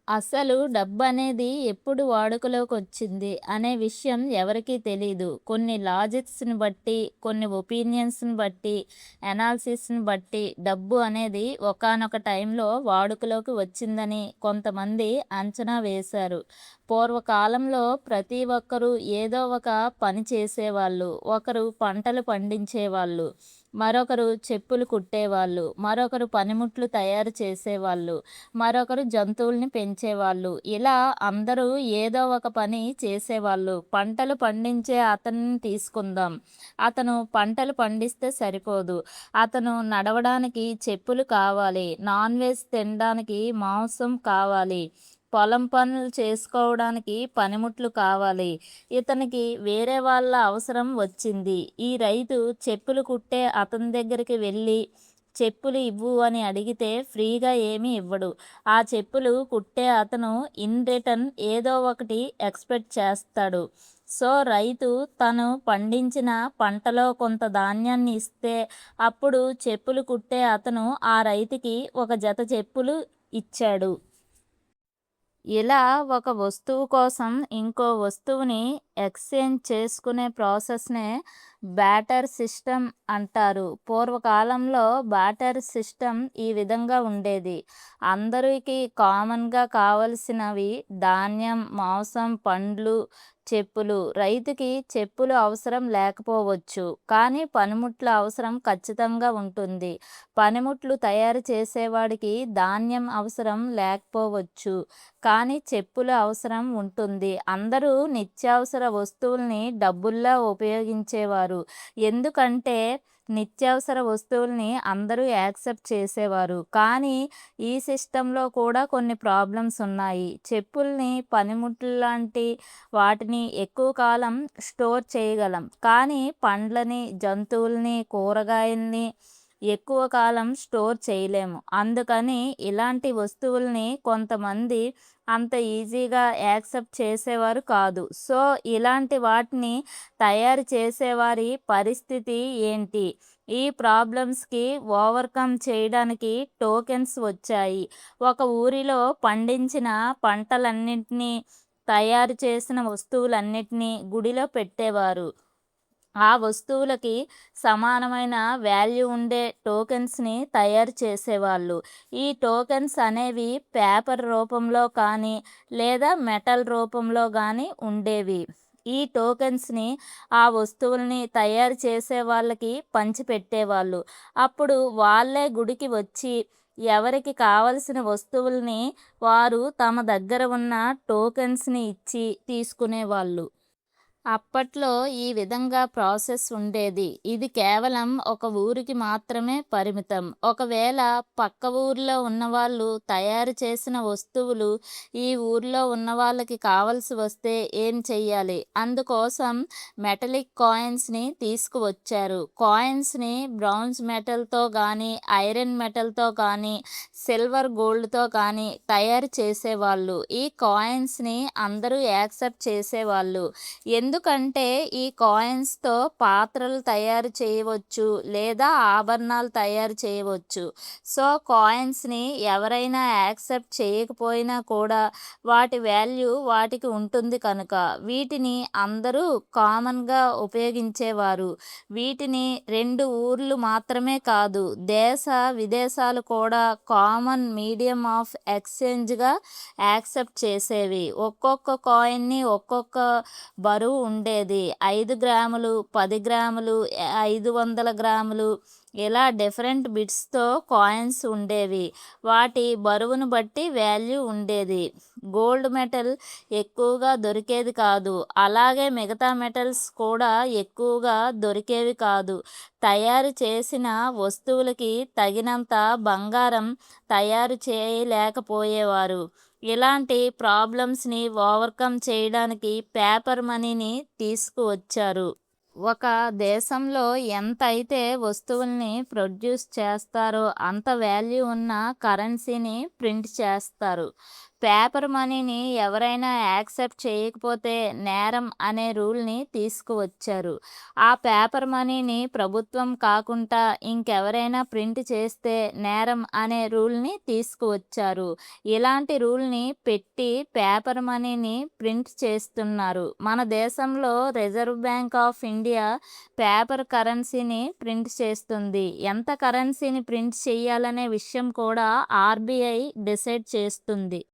అసలు డబ్బనేది ఎప్పుడు వాడుకలోకొచ్చింది అనే విషయం ఎవరికీ తెలీదు. కొన్ని లాజిక్స్‌ని బట్టి, కొన్ని ఒపీనియన్స్‌ని బట్టి, అనాలిసిస్‌ని బట్టి డబ్బు అనేది ఒకానొక టైంలో వాడుకలోకి వచ్చిందని కొంతమంది అంచనా వేశారు. పూర్వకాలంలో ప్రతి ఒక్కరూ ఏదో ఒక పని చేసేవాళ్ళు. ఒకరు పంటలు పండించేవాళ్ళు. మరొకరు చెప్పులు కుట్టేవాళ్ళు. మరొకరు పనిముట్లు తయారు చేసేవాళ్ళు. మరొకరు జంతువుల్ని పెంచేవాళ్ళు. ఇలా అందరూ ఏదో ఒక పని చేసేవాళ్ళు. పంటలు పండించే అతన్ని తీసుకుందాం. అతను పంటలు పండిస్తే సరిపోదు. అతను నడవడానికి చెప్పులు కావాలి. నాన్ వెజ్ తినడానికి మాంసం కావాలి. పొలం పనులు చేసుకోవడానికి పనిముట్లు కావాలి. ఇతనికి వేరే వాళ్ళ అవసరం వచ్చింది. ఈ రైతు చెప్పులు కుట్టే అతని దగ్గరికి వెళ్ళి చెప్పులు ఇవ్వు అని అడిగితే ఫ్రీగా ఏమీ ఇవ్వడు. ఆ చెప్పులు కుట్టే అతను ఇన్ రిటర్న్ ఏదో ఒకటి ఎక్స్‌పెక్ట్ చేస్తాడు. సో, రైతు తను పండించిన పంటలో కొంత ధాన్యాన్ని ఇస్తే అప్పుడు చెప్పులు కుట్టే అతను ఆ రైతుకి ఒక జత చెప్పులు ఇచ్చాడు. ఇలా ఒక వస్తువు కోసం ఇంకో వస్తువుని ఎక్స్చేంజ్ చేసుకునే ప్రాసెస్‌నే బార్టర్ సిస్టమ్ అంటారు. పూర్వకాలంలో బార్టర్ సిస్టమ్ ఈ విధంగా ఉండేది. అందరికి కామన్‌గా కావలసినవి ధాన్యం, మాంసం, పండ్లు, చెప్పులు. రైతుకి చెప్పులు అవసరం లేకపోవచ్చు. కానీ పనిముట్ల అవసరం ఖచ్చితంగా ఉంటుంది. పనిముట్లు తయారు చేసేవాడికి ధాన్యం అవసరం లేకపోవచ్చు. కానీ చెప్పుల అవసరం ఉంటుంది. అందరూ నిత్యావసర వస్తువుల్ని డబ్బుల్లా ఉపయోగించేవారు. ఎందుకంటే నిత్యావసర వస్తువుల్ని అందరూ యాక్సెప్ట్ చేసేవారు. కానీ ఈ సిస్టంలో కూడా కొన్ని ప్రాబ్లమ్స్ ఉన్నాయి. చెప్పుల్ని, పనిముట్లులాంటి వాటిని ఎక్కువ కాలం స్టోర్ చేయగలం. కానీ పండ్లని, జంతువుల్ని, కూరగాయల్ని ఎక్కువ కాలం స్టోర్ చేయలేము. అందుకని ఇలాంటి వస్తువుల్ని కొంతమంది అంత ఈజీగా యాక్సెప్ట్ చేసేవారు కాదు. సో, ఇలాంటి వాటిని తయారు చేసేవారి పరిస్థితి ఏంటి? ఈ ప్రాబ్లమ్స్‌కి ఓవర్‌కమ్ చేయడానికి టోకెన్స్ వచ్చాయి. ఒక ఊరిలో పండించిన పంటలన్నిటిని, తయారు చేసిన వస్తువులన్నిటిని గుడిలో పెట్టేవారు. ఆ వస్తువులకి సమానమైన వాల్యూ ఉండే టోకెన్స్‌ని తయారు చేసేవాళ్ళు. ఈ టోకెన్స్ అనేవి పేపర్ రూపంలో కానీ, లేదా మెటల్ రూపంలో గానీ ఉండేవి. ఈ టోకెన్స్‌ని ఆ వస్తువుల్ని తయారు చేసే వాళ్ళకి పంచిపెట్టేవాళ్ళు. అప్పుడు వాళ్ళే గుడికి వచ్చి ఎవరికి కావలసిన వస్తువుల్ని వారు తమ దగ్గర ఉన్న టోకెన్స్‌ని ఇచ్చి తీసుకునేవాళ్ళు. అప్పట్లో ఈ విధంగా ప్రాసెస్ ఉండేది. ఇది కేవలం ఒక ఊరికి మాత్రమే పరిమితం. ఒకవేళ పక్క ఊర్లో ఉన్నవాళ్ళు తయారు చేసిన వస్తువులు ఈ ఊర్లో ఉన్న వాళ్ళకి కావాల్సి వస్తే ఏం చెయ్యాలి? అందుకోసం మెటలిక్ కాయిన్స్‌ని తీసుకువచ్చారు. కాయిన్స్‌ని బ్రౌన్స్ మెటల్‌తో గానీ, ఐరన్ మెటల్‌తో కానీ, సిల్వర్, గోల్డ్‌తో కానీ తయారు చేసేవాళ్ళు. ఈ కాయిన్స్‌ని అందరూ యాక్సెప్ట్ చేసేవాళ్ళు. ఎందుకంటే ఈ కాయిన్స్‌తో పాత్రలు తయారు చేయవచ్చు, లేదా ఆభరణాలు తయారు చేయవచ్చు. సో, కాయిన్స్‌ని ఎవరైనా యాక్సెప్ట్ చేయకపోయినా కూడా వాటి వాల్యూ వాటికి ఉంటుంది కనుక వీటిని అందరూ కామన్‌గా ఉపయోగించేవారు. వీటిని 2 ఊర్లు మాత్రమే కాదు, దేశ విదేశాలు కూడా కామన్ మీడియం ఆఫ్ ఎక్స్‌చేంజ్‌గా యాక్సెప్ట్ చేసేవి. ఒక్కొక్క కాయిన్‌ని ఒక్కొక్క బరువు ఉండేది. 5 గ్రాములు, 10 గ్రాములు, 500 గ్రాములు ఇలా డిఫరెంట్ బిట్స్‌తో కాయిన్స్ ఉండేవి. వాటి బరువును బట్టి వాల్యూ ఉండేది. గోల్డ్ మెటల్ ఎక్కువగా దొరికేది కాదు. అలాగే మిగతా మెటల్స్ కూడా ఎక్కువగా దొరికేవి కాదు. తయారు చేసిన వస్తువులకి తగినంత బంగారం తయారు చేయలేకపోయేవారు. ఇలాంటి ప్రాబ్లమ్స్‌ని ఓవర్‌కమ్ చేయడానికి పేపర్ మనీని తీసుకువచ్చారు. ఒక దేశంలో ఎంతైతే వస్తువుల్ని ప్రొడ్యూస్ చేస్తారో అంత వాల్యూ ఉన్న కరెన్సీని ప్రింట్ చేస్తారు. పేపర్ మనీని ఎవరైనా యాక్సెప్ట్ చేయకపోతే నేరం అనే రూల్ని తీసుకువచ్చారు. ఆ పేపర్ మనీని ప్రభుత్వం కాకుండా ఇంకెవరైనా ప్రింట్ చేస్తే నేరం అనే రూల్ని తీసుకువచ్చారు. ఇలాంటి రూల్ని పెట్టి పేపర్ మనీని ప్రింట్ చేస్తున్నారు. మన దేశంలో reserve bank of India paper కరెన్సీని ప్రింట్ చేస్తుంది. ఎంత కరెన్సీని ప్రింట్ చేయాలనే విషయం కూడా ఆర్బీఐ డిసైడ్ చేస్తుంది.